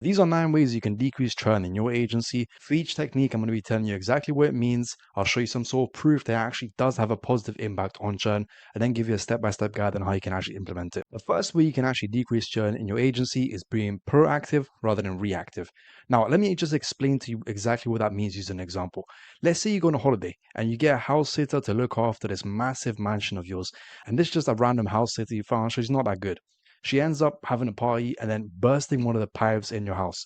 These are 9 ways you can decrease churn in your agency. For each technique, I'm going to be telling you exactly what it means. I'll show you some sort of proof that it actually does have a positive impact on churn, and then give you a step-by-step guide on how you can actually implement it. The first way you can actually decrease churn in your agency is being proactive rather than reactive. Now, let me just explain to you exactly what that means using an example. Let's say you go on a holiday and you get a house sitter to look after this massive mansion of yours, and this is just a random house sitter you found, she's not that good. She ends up having a party and then bursting one of the pipes in your house,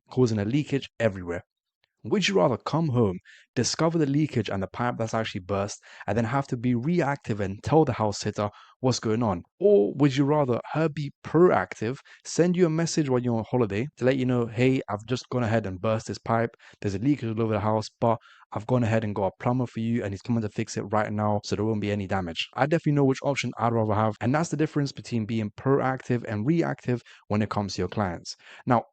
causing a leakage everywhere. Would you rather come home, discover the leakage and the pipe that's actually burst, and then have to be reactive and tell the house sitter what's going on? Or would you rather her be proactive, send you a message while you're on holiday to let you know, hey, I've just gone ahead and burst this pipe, there's a leakage all over the house, but I've gone ahead and got a plumber for you and he's coming to fix it right now so there won't be any damage. I definitely know which option I'd rather have, and that's the difference between being proactive and reactive when it comes to your clients. Now,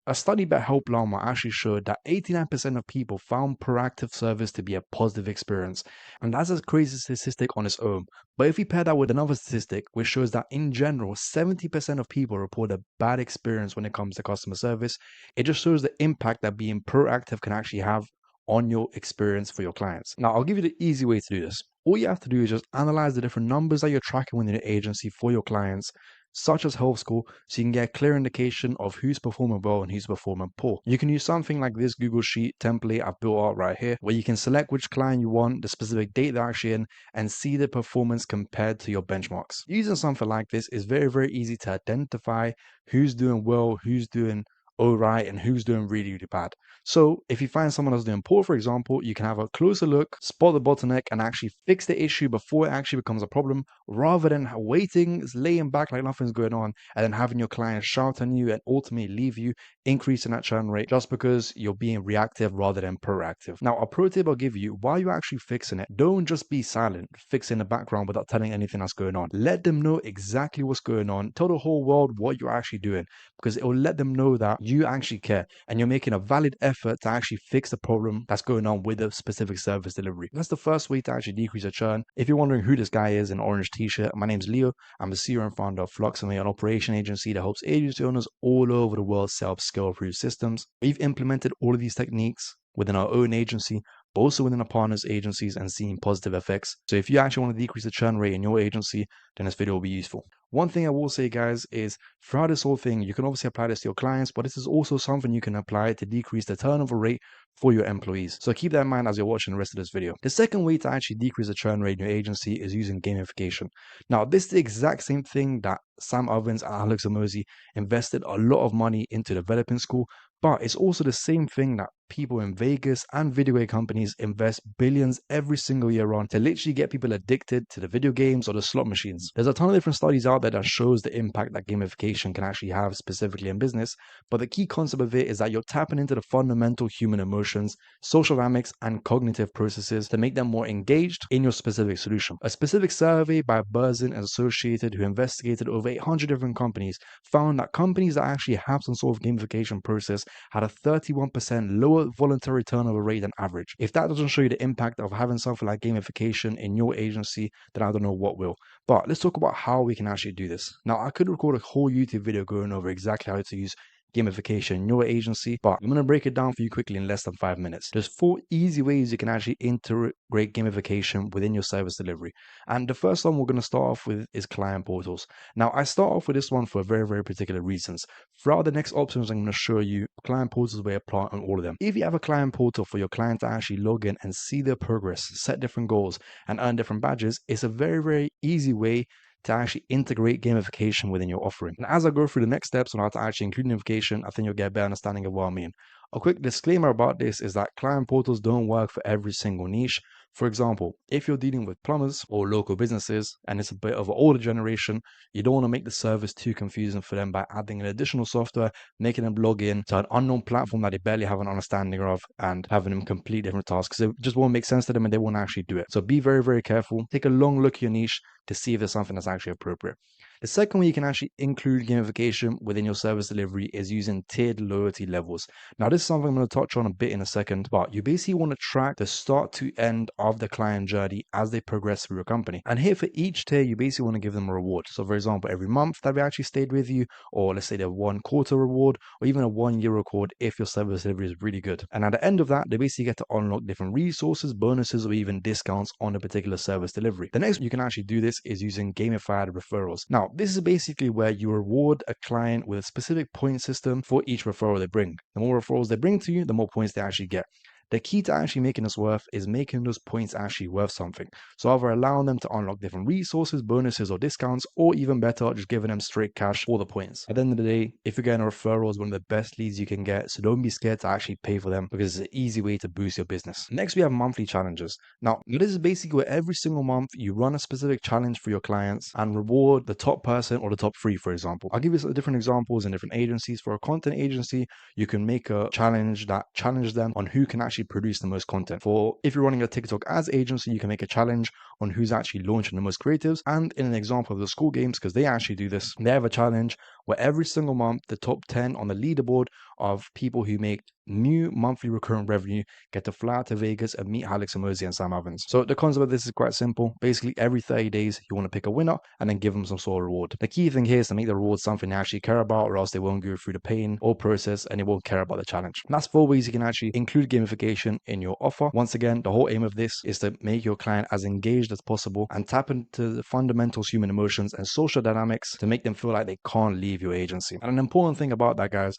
a study by Help Llama actually showed that 89% of people found proactive service to be a positive experience. And that's a crazy statistic on its own. But if we pair that with another statistic, which shows that in general, 70% of people report a bad experience when it comes to customer service, it just shows the impact that being proactive can actually have on your experience for your clients. Now, I'll give you the easy way to do this. All you have to do is just analyze the different numbers that you're tracking within your agency for your clients, such as health score, so you can get a clear indication of who's performing well and who's performing poor. You can use something like this Google Sheet template I've built out right here, where you can select which client you want, the specific date they're actually in, and see the performance compared to your benchmarks. Using something like this is very, very easy to identify who's doing well, who's doing all right, and who's doing really, really bad. So if you find someone that's doing poor, for example, you can have a closer look, spot the bottleneck, and actually fix the issue before it actually becomes a problem, rather than waiting, laying back like nothing's going on, and then having your client shout on you and ultimately leave you, increasing that churn rate just because you're being reactive rather than proactive. Now, a pro tip I'll give you, while you're actually fixing it, don't just be silent, fix in the background without telling anything that's going on. Let them know exactly what's going on. Tell the whole world what you're actually doing, because it will let them know that you actually care and you're making a valid effort to actually fix the problem that's going on with a specific service delivery. That's the first way to actually decrease a churn. If you're wondering who this guy is in orange t-shirt, my name's Leo. I'm the CEO and founder of Fluxomate, an operation agency that helps agency owners all over the world set up scale-proof systems. We've implemented all of these techniques within our own agency, but also within our partners' agencies, and seeing positive effects. So if you actually want to decrease the churn rate in your agency, then this video will be useful. One thing I will say, guys, is throughout this whole thing, you can obviously apply this to your clients, but this is also something you can apply to decrease the turnover rate for your employees. So keep that in mind as you're watching the rest of this video. The second way to actually decrease the churn rate in your agency is using gamification. Now, this is the exact same thing that Sam Ovens and Alex Amosi invested a lot of money into developing school, but it's also the same thing that people in Vegas and video game companies invest billions every single year on to literally get people addicted to the video games or the slot machines. There's a ton of different studies out there that shows the impact that gamification can actually have specifically in business, but the key concept of it is that you're tapping into the fundamental human emotions, social dynamics, and cognitive processes to make them more engaged in your specific solution. A specific survey by Burzin and Associated, who investigated over 800 different companies, found that companies that actually have some sort of gamification process had a 31% lower voluntary turnover rate than average. If that doesn't show you the impact of having something like gamification in your agency, then I don't know what will. But let's talk about how we can actually do this. Now, I could record a whole YouTube video going over exactly how to use gamification in your agency, but I'm going to break it down for you quickly in less than 5 minutes. There's 4 easy ways you can actually integrate gamification within your service delivery. And the first one we're going to start off with is client portals. Now, I start off with this one for very, very particular reasons. Throughout the next options, I'm going to show you client portals where you apply on all of them. If you have a client portal for your client to actually log in and see their progress, set different goals, and earn different badges, it's a very, very easy way to actually integrate gamification within your offering. And as I go through the next steps on how to actually include gamification, I think you'll get a better understanding of what I mean. A quick disclaimer about this is that client portals don't work for every single niche. For example, if you're dealing with plumbers or local businesses and it's a bit of an older generation, you don't want to make the service too confusing for them by adding an additional software, making them log in to an unknown platform that they barely have an understanding of, and having them complete different tasks. It just won't make sense to them and they won't actually do it. So be very, very careful. Take a long look at your niche to see if there's something that's actually appropriate. The second way you can actually include gamification within your service delivery is using tiered loyalty levels. Now, this is something I'm going to touch on a bit in a second, but you basically want to track the start to end of the client journey as they progress through your company. And here for each tier, you basically want to give them a reward. So, for example, every month that they actually stayed with you, or let's say the 1 quarter reward, or even a 1 year reward if your service delivery is really good. And at the end of that, they basically get to unlock different resources, bonuses, or even discounts on a particular service delivery. The next way you can actually do this is using gamified referrals. Now, this is basically where you reward a client with a specific point system for each referral they bring. The more referrals they bring to you, the more points they actually get. The key to actually making this worth is making those points actually worth something. So either allowing them to unlock different resources, bonuses, or discounts, or even better, just giving them straight cash for the points. At the end of the day, if you're getting a referral, is one of the best leads you can get. So don't be scared to actually pay for them because it's an easy way to boost your business. Next, we have monthly challenges. Now, this is basically where every single month you run a specific challenge for your clients and reward the top person or the top 3, for example. I'll give you some different examples in different agencies. For a content agency, you can make a challenge that challenges them on who can actually produce the most content. For if you're running a TikTok ads agency, you can make a challenge on who's actually launching the most creatives. And in an example of the school games, because they actually do this, they have a challenge where every single month the top 10 on the leaderboard of people who make new monthly recurrent revenue get to fly out to Vegas and meet Alex Hormozi and Sam Evans. So the concept of this is quite simple. Basically, every 30 days, you want to pick a winner and then give them some sort of reward. The key thing here is to make the reward something they actually care about, or else they won't go through the pain or process and they won't care about the challenge. And that's 4 ways you can actually include gamification in your offer. Once again, the whole aim of this is to make your client as engaged as possible and tap into the fundamentals, human emotions, and social dynamics to make them feel like they can't leave your agency. And an important thing about that, guys,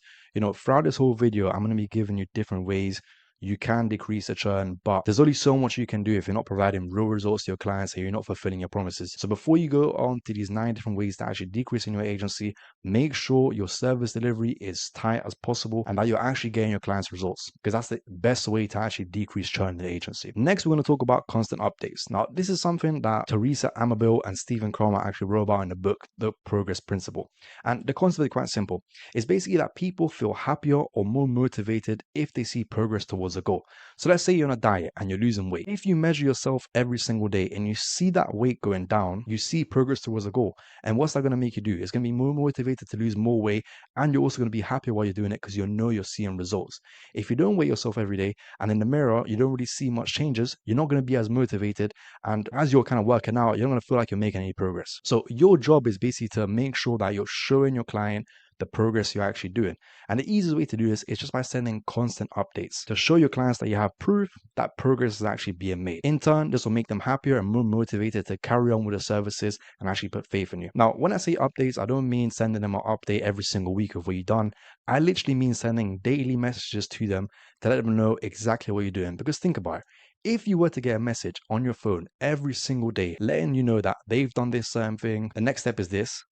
throughout this whole video, I'm going to be giving you different ways you can decrease the churn, but there's only so much you can do if you're not providing real results to your clients and you're not fulfilling your promises. So before you go on to these 9 different ways to actually decrease in your agency, make sure your service delivery is tight as possible and that you're actually getting your clients results, because that's the best way to actually decrease churn in the agency. Next, we're going to talk about constant updates. Now, this is something that Teresa Amabile and Stephen Kramer actually wrote about in the book, The Progress Principle. And the concept is quite simple. It's basically that people feel happier or more motivated if they see progress towards a goal. So let's say you're on a diet and you're losing weight. If you measure yourself every single day and you see that weight going down, you see progress towards a goal. And what's that going to make you do? It's going to be more motivated to lose more weight, and you're also going to be happier while you're doing it because you're seeing results. If you don't weigh yourself every day and in the mirror you don't really see much changes, you're not going to be as motivated, and as you're kind of working out, you're not going to feel like you're making any progress. So your job is basically to make sure that you're showing your client the progress you're actually doing. And the easiest way to do this is just by sending constant updates to show your clients that you have proof that progress is actually being made. In turn, this will make them happier and more motivated to carry on with the services and actually put faith in you. Now, when I say updates, I don't mean sending them an update every single week of what you've done. I literally mean sending daily messages to them to let them know exactly what you're doing. Because think about it. If you were to get a message on your phone every single day letting you know that they've done this certain thing, the next step is this,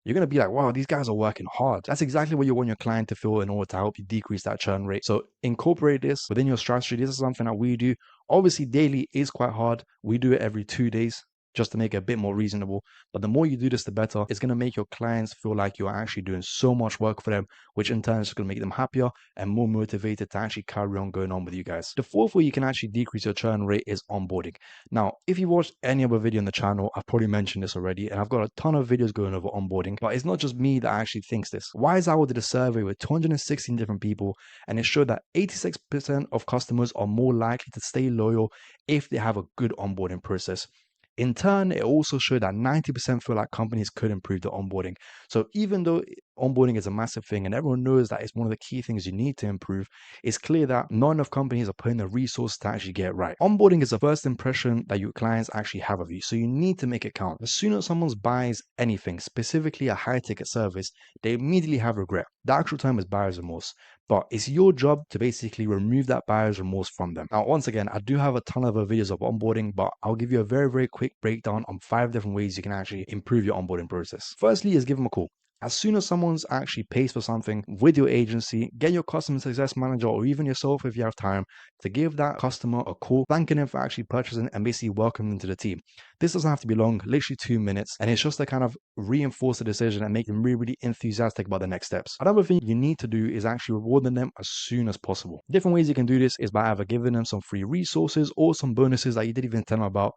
you're going to be like, wow, these guys are working hard. That's exactly what you want your client to feel in order to help you decrease that churn rate. So incorporate this within your strategy. This is something that we do. Obviously, daily is quite hard. We do it every 2 days just to make it a bit more reasonable. But the more you do this, the better. It's going to make your clients feel like you're actually doing so much work for them, which in turn is going to make them happier and more motivated to actually carry on going on with you guys. The 4th way you can actually decrease your churn rate is onboarding. Now, if you watched any other video on the channel, I've probably mentioned this already, and I've got a ton of videos going over onboarding, but it's not just me that actually thinks this. WiseOwl did a survey with 216 different people, and it showed that 86% of customers are more likely to stay loyal if they have a good onboarding process. In turn, it also showed that 90% feel like companies could improve the onboarding. So even though onboarding is a massive thing and everyone knows that it's one of the key things you need to improve, it's clear that not enough companies are putting the resources to actually get it right. Onboarding is the first impression that your clients actually have of you, so you need to make it count. As soon as someone buys anything, specifically a high-ticket service, they immediately have regret. The actual term is buyer's remorse, but it's your job to basically remove that buyer's remorse from them. Now, once again, I do have a ton of other videos of onboarding, but I'll give you a very, very quick breakdown on 5 different ways you can actually improve your onboarding process. Firstly is give them a call. As soon as someone's actually pays for something with your agency, get your customer success manager or even yourself, if you have time, to give that customer a call, thanking them for actually purchasing and basically welcoming them to the team. This doesn't have to be long, literally 2 minutes, and it's just to kind of reinforce the decision and make them really, really enthusiastic about the next steps. Another thing you need to do is actually rewarding them as soon as possible. Different ways you can do this is by either giving them some free resources or some bonuses that you didn't even tell them about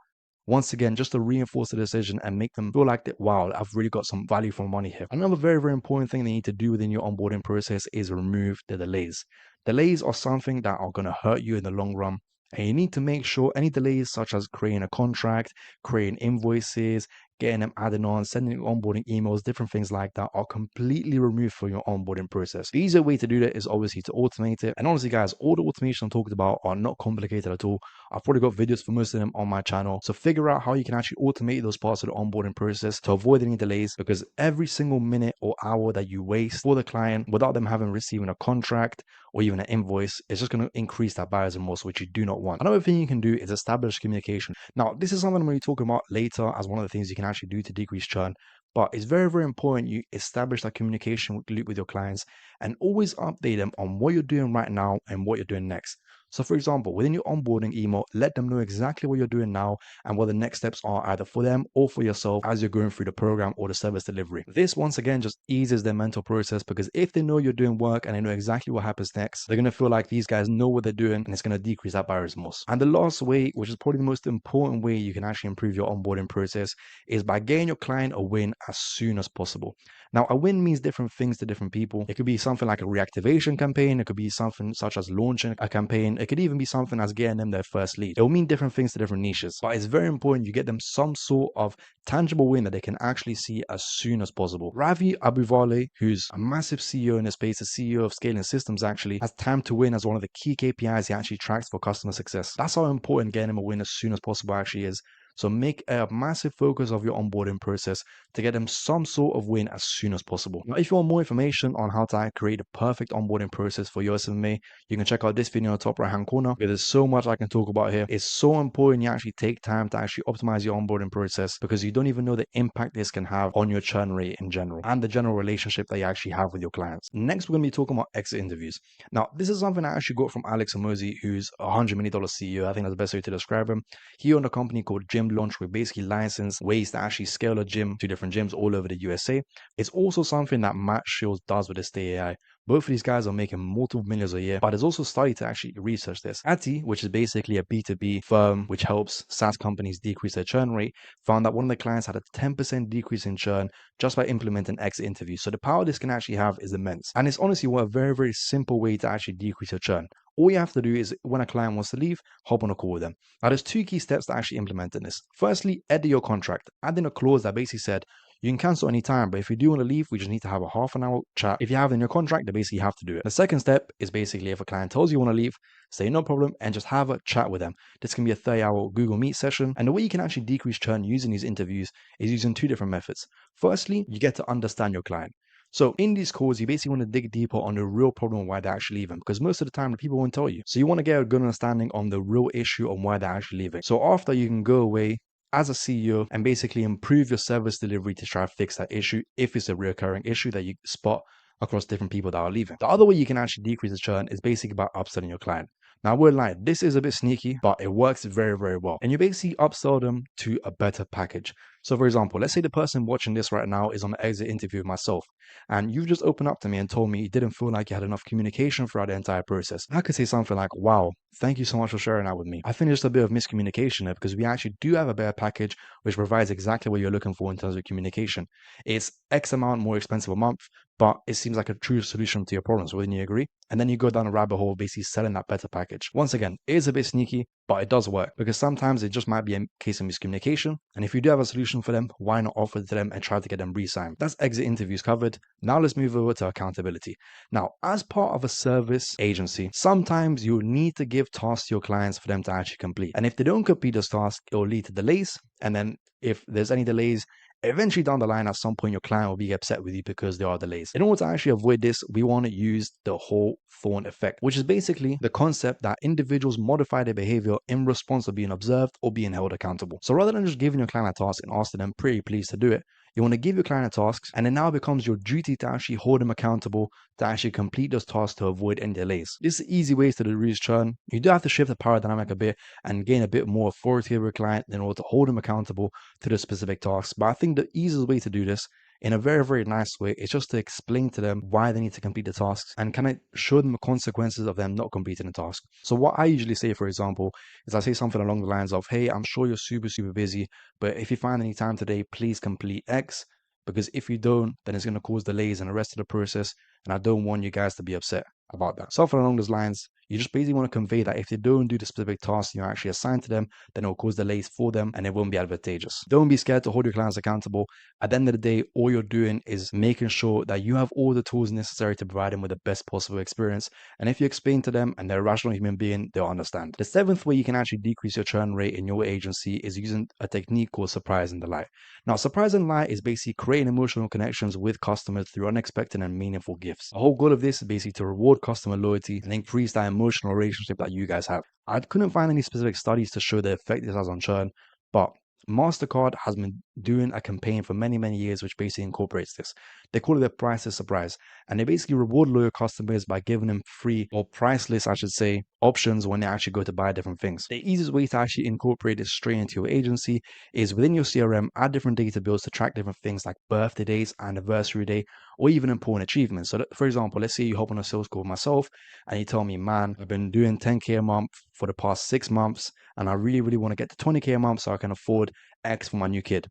Once again, just to reinforce the decision and make them feel like that, wow, I've really got some value for money here. Another very, very important thing they need to do within your onboarding process is remove the delays. Delays are something that are going to hurt you in the long run. And you need to make sure any delays, such as creating a contract, creating invoices, getting them added on, sending onboarding emails, different things like that, are completely removed from your onboarding process. The easier way to do that is obviously to automate it. And honestly, guys, all the automation I'm talking about are not complicated at all. I've probably got videos for most of them on my channel. So figure out how you can actually automate those parts of the onboarding process to avoid any delays, because every single minute or hour that you waste for the client without them having receiving a contract or even an invoice is just going to increase that buyer's remorse, which you do not want. Another thing you can do is establish communication. Now, this is something I'm going to be talking about later as one of the things you can actually do to decrease churn. But it's very, very important you establish that communication loop with your clients and always update them on what you're doing right now and what you're doing next. So, for example, within your onboarding email, let them know exactly what you're doing now and what the next steps are, either for them or for yourself as you're going through the program or the service delivery. This, once again, just eases their mental process, because if they know you're doing work and they know exactly what happens next, they're going to feel like these guys know what they're doing, and it's going to decrease that buyer's remorse. And the last way, which is probably the most important way you can actually improve your onboarding process, is by getting your client a win as soon as possible. Now, a win means different things to different people. It could be something like a reactivation campaign. It could be something such as launching a campaign. It could even be something as getting them their first lead. It will mean different things to different niches, but it's very important you get them some sort of tangible win that they can actually see as soon as possible. Ravi Abuvale, who's a massive CEO in the space, a CEO of Scaling Systems, actually has time to win as one of the key KPIs he actually tracks for customer success. That's how important getting them a win as soon as possible actually is. So make a massive focus of your onboarding process to get them some sort of win as soon as possible. Now, if you want more information on how to create a perfect onboarding process for your SMA, you can check out this video in the top right hand corner, because there's so much I can talk about here. It's so important you actually take time to actually optimize your onboarding process, because you don't even know the impact this can have on your churn rate in general and the general relationship that you actually have with your clients. Next, we're going to be talking about exit interviews. Now, this is something I actually got from Alex Hormozi, who's a $100 million CEO. I think that's the best way to describe him. He owned a company called Gym Launch, with basically licensed ways to actually scale a gym to different gyms all over the USA. It's also something that Matt Shields does with his Stay AI. Both of these guys are making multiple millions a year, but there's also a study to actually research this. Ati, which is basically a B2B firm which helps SaaS companies decrease their churn rate, found that one of the clients had a 10% decrease in churn just by implementing exit interviews. So the power this can actually have is immense. And it's honestly a very, very simple way to actually decrease your churn. All you have to do is, when a client wants to leave, hop on a call with them. Now, there's two key steps to actually implementing this. Firstly, edit your contract. Add in a clause that basically said, you can cancel anytime, but if you do want to leave, we just need to have a half an hour chat. If you have it in your contract, they basically have to do it. The second step is basically, if a client tells you want to leave, say no problem and just have a chat with them. This can be a 30-hour Google Meet session. And the way you can actually decrease churn using these interviews is using two different methods. Firstly, you get to understand your client. So in these calls, you basically want to dig deeper on the real problem why they're actually leaving, because most of the time the people won't tell you. So you want to get a good understanding on the real issue on why they're actually leaving. So after, you can go away as a CEO and basically improve your service delivery to try to fix that issue if it's a recurring issue that you spot across different people that are leaving. The other way you can actually decrease the churn is basically by upselling your client. Now, I won't lie, this is a bit sneaky, but it works very, very well. And you basically upsell them to a better package. So for example, let's say the person watching this right now is on an exit interview with myself, and you've just opened up to me and told me you didn't feel like you had enough communication throughout the entire process. I could say something like, wow, thank you so much for sharing that with me. I think there's a bit of miscommunication there, because we actually do have a better package which provides exactly what you're looking for in terms of communication. It's X amount more expensive a month, but it seems like a true solution to your problems. Wouldn't you agree? And then you go down a rabbit hole basically selling that better package. Once again, it is a bit sneaky, but it does work, because sometimes it just might be a case of miscommunication. And if you do have a solution for them, why not offer it to them and try to get them re-signed? That's exit interviews covered. Now let's move over to accountability. Now, as part of a service agency, sometimes you need to give tasks to your clients for them to actually complete. And if they don't complete those tasks, it will lead to delays. And then if there's any delays, eventually down the line, at some point, your client will be upset with you because there are delays. In order to actually avoid this, we want to use the Hawthorne effect, which is basically the concept that individuals modify their behavior in response to being observed or being held accountable. So rather than just giving your client a task and asking them pretty please to do it, you want to give your client a task, and it now becomes your duty to actually hold them accountable to actually complete those tasks to avoid any delays. This is easy ways to reduce churn. You do have to shift the power dynamic a bit and gain a bit more authority over your client in order to hold them accountable to the specific tasks. But I think the easiest way to do this in a very, very nice way. It's just to explain to them why they need to complete the tasks and kind of show them the consequences of them not completing the task. So what I usually say, for example, is I say something along the lines of, hey, I'm sure you're super, super busy, but if you find any time today, please complete X, because if you don't, then it's going to cause delays in the rest of the process, and I don't want you guys to be upset about that. Something along those lines. You just basically want to convey that if they don't do the specific task you actually assigned to them, then it will cause delays for them and it won't be advantageous. Don't be scared to hold your clients accountable. At the end of the day, all you're doing is making sure that you have all the tools necessary to provide them with the best possible experience. And if you explain to them and they're a rational human being, they'll understand. The seventh way you can actually decrease your churn rate in your agency is using a technique called surprise and delight. Now, surprise and delight is basically creating emotional connections with customers through unexpected and meaningful gifts. The whole goal of this is basically to reward customer loyalty and increase that emotional relationship that you guys have. I couldn't find any specific studies to show the effect this has on churn, but MasterCard has been doing a campaign for many, many years, which basically incorporates this. They call it the priceless surprise. And they basically reward loyal customers by giving them free or priceless, I should say, options when they actually go to buy different things. The easiest way to actually incorporate this straight into your agency is within your CRM, add different data builds to track different things like birthday dates, anniversary day, or even important achievements. So, for example, let's say you hop on a sales call with myself and you tell me, man, I've been doing 10K a month for the past 6 months, and I really, really want to get to 20K a month so I can afford X for my new kid.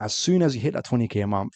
As soon as you hit that 20K a month,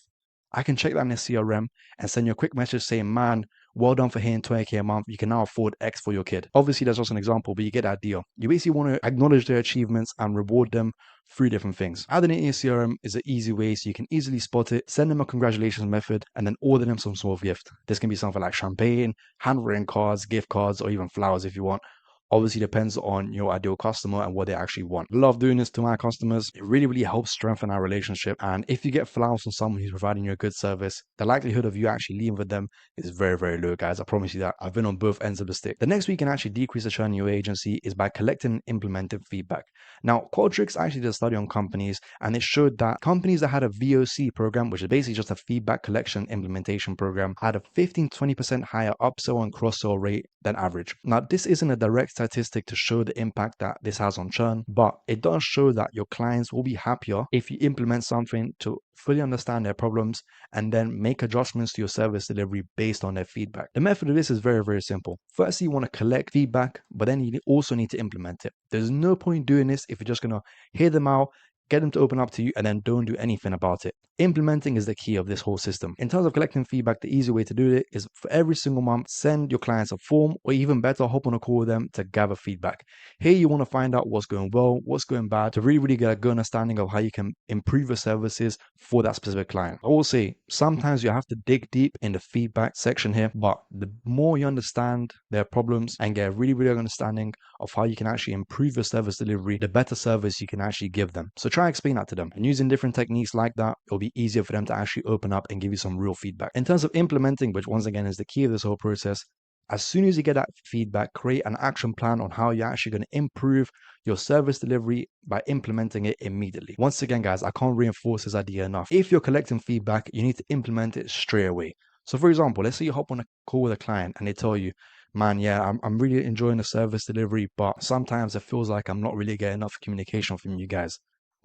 I can check that in the CRM and send you a quick message saying, man, well done for hitting 20K a month. You can now afford X for your kid. Obviously, that's just an example, but you get that deal. You basically want to acknowledge their achievements and reward them through different things. Adding it in your CRM is an easy way so you can easily spot it, send them a congratulations method, and then order them some sort of gift. This can be something like champagne, handwritten cards, gift cards, or even flowers if you want. Obviously depends on your ideal customer and what they actually want. Love doing this to my customers. It really, really helps strengthen our relationship. And if you get flowers from someone who's providing you a good service, the likelihood of you actually leaving with them is very, very low, guys. I promise you that. I've been on both ends of the stick. The next way you can actually decrease the churn in your agency is by collecting and implementing feedback. Now, Qualtrics actually did a study on companies, and it showed that companies that had a VOC program, which is basically just a feedback collection implementation program, had a 15-20% higher upsell and cross-sell rate than average. Now, this isn't a direct statistic to show the impact that this has on churn, but it does show that your clients will be happier if you implement something to fully understand their problems and then make adjustments to your service delivery based on their feedback. The method of this is very, very simple. First, you want to collect feedback, but then you also need to implement it. There's no point doing this if you're just going to hear them out, get them to open up to you, and then don't do anything about it. Implementing is the key of this whole system. In terms of collecting feedback, the easy way to do it is for every single month, send your clients a form, or even better, hop on a call with them to gather feedback. Here, you want to find out what's going well, what's going bad, to really, really get a good understanding of how you can improve your services for that specific client. I will say, sometimes you have to dig deep in the feedback section here, but the more you understand their problems and get a really, really good understanding of how you can actually improve your service delivery, the better service you can actually give them. So try explain that to them. And using different techniques like that, it'll be easier for them to actually open up and give you some real feedback. In terms of implementing, which once again is the key of this whole process, as soon as you get that feedback, create an action plan on how you're actually going to improve your service delivery by implementing it immediately. Once again, guys, I can't reinforce this idea enough. If you're collecting feedback, you need to implement it straight away. So for example, let's say you hop on a call with a client and they tell you, man, yeah, I'm really enjoying the service delivery, but sometimes it feels like I'm not really getting enough communication from you guys.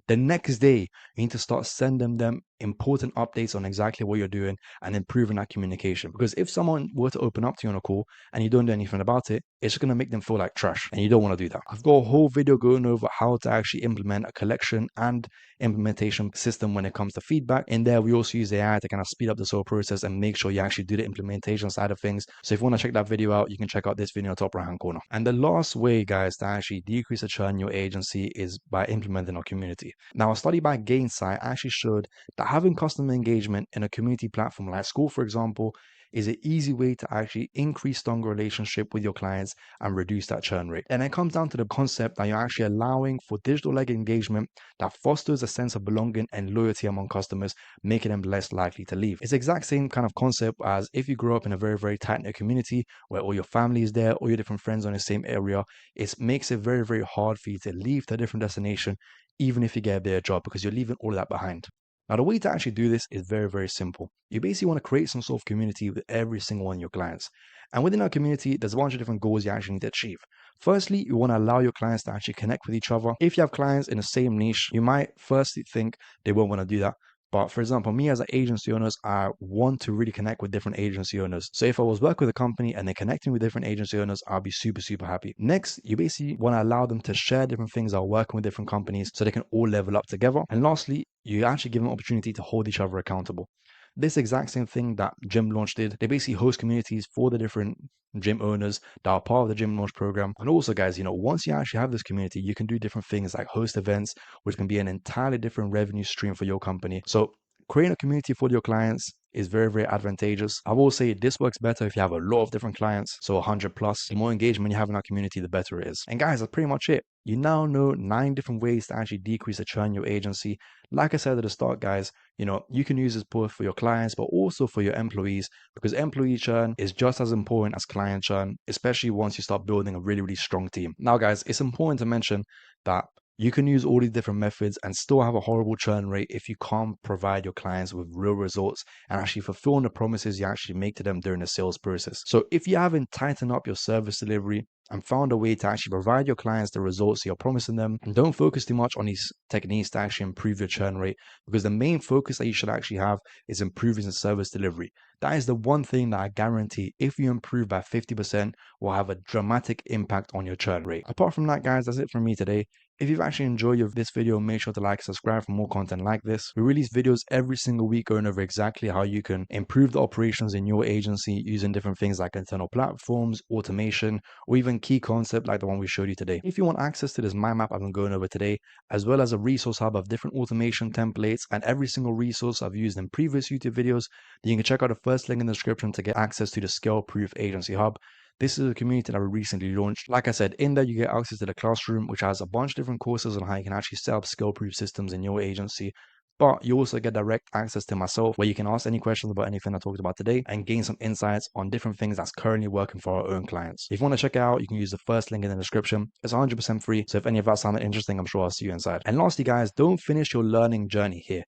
The next day, you need to start sending them important updates on exactly what you're doing and improving that communication. Because if someone were to open up to you on a call and you don't do anything about it, it's going to make them feel like trash, and you don't want to do that. I've got a whole video going over how to actually implement a collection and implementation system when it comes to feedback. In there, we also use AI to kind of speed up this whole process and make sure you actually do the implementation side of things. So if you want to check that video out, you can check out this video in the top right hand corner. And the last way, guys, to actually decrease the churn in your agency is by implementing our community. Now, a study by Gainsight actually showed that having customer engagement in a community platform like school, for example, is an easy way to actually increase stronger relationship with your clients and reduce that churn rate. And it comes down to the concept that you're actually allowing for digital-like engagement that fosters a sense of belonging and loyalty among customers, making them less likely to leave. It's the exact same kind of concept as if you grow up in a very, very tight-knit community where all your family is there, all your different friends are in the same area. It makes it very, very hard for you to leave to a different destination, even if you get a better job, because you're leaving all of that behind. Now, the way to actually do this is very, very simple. You basically want to create some sort of community with every single one of your clients. And within our community, there's a bunch of different goals you actually need to achieve. Firstly, you want to allow your clients to actually connect with each other. If you have clients in the same niche, you might firstly think they won't want to do that. But for example, me as an agency owners, I want to really connect with different agency owners. So if I was working with a company and they're connecting with different agency owners, I'll be super, super happy. Next, you basically want to allow them to share different things that are working with different companies so they can all level up together. And lastly, you actually give them an opportunity to hold each other accountable. This exact same thing that Gym Launch did. They basically host communities for the different gym owners that are part of the Gym Launch program. And also, guys, once you actually have this community, you can do different things like host events, which can be an entirely different revenue stream for your company. So creating a community for your clients is very, very advantageous. I will say this works better if you have a lot of different clients. So 100 plus, the more engagement you have in our community, the better it is. And guys, that's pretty much it. You now know 9 different ways to actually decrease the churn in your agency. Like I said at the start, guys, you can use this both for your clients, but also for your employees, because employee churn is just as important as client churn, especially once you start building a really, really strong team. Now, guys, it's important to mention that you can use all these different methods and still have a horrible churn rate if you can't provide your clients with real results and actually fulfill the promises you actually make to them during the sales process. So if you haven't tightened up your service delivery and found a way to actually provide your clients the results you're promising them, and don't focus too much on these techniques to actually improve your churn rate, because the main focus that you should actually have is improving the service delivery. That is the one thing that I guarantee, if you improve by 50%, will have a dramatic impact on your churn rate. Apart from that, guys, that's it from me today. If you've actually enjoyed this video, make sure to like and subscribe for more content like this. We release videos every single week going over exactly how you can improve the operations in your agency using different things like internal platforms, automation, or even key concept like the one we showed you today. If you want access to this mind map I've been going over today, as well as a resource hub of different automation templates and every single resource I've used in previous YouTube videos, then you can check out the first link in the description to get access to the Scale Proof Agency Hub. This is a community that we recently launched. Like I said, in there you get access to the classroom, which has a bunch of different courses on how you can actually set up scale-proof systems in your agency. But you also get direct access to myself, where you can ask any questions about anything I talked about today and gain some insights on different things that's currently working for our own clients. If you want to check it out, you can use the first link in the description. It's 100% free. So if any of that sounded interesting, I'm sure I'll see you inside. And lastly, guys, don't finish your learning journey here.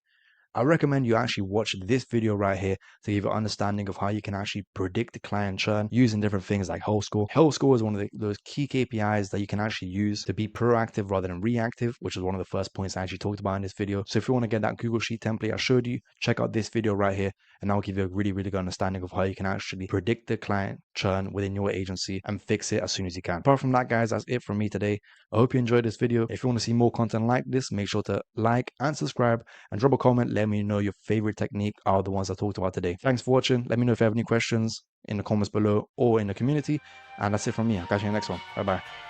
I recommend you actually watch this video right here to give you an understanding of how you can actually predict the client churn using different things like health score. Health score is one of those key KPIs that you can actually use to be proactive rather than reactive, which is one of the first points I actually talked about in this video. So if you want to get that Google Sheet template I showed you, check out this video right here, and I'll give you a really, really good understanding of how you can actually predict the client churn within your agency and fix it as soon as you can. Apart from that, guys, that's it from me today. I hope you enjoyed this video. If you want to see more content like this, make sure to like and subscribe and drop a comment. Let me know your favorite technique out of the ones I talked about today. Thanks for watching. Let me know if you have any questions in the comments below or in the community. And that's it from me. I'll catch you in the next one. Bye bye.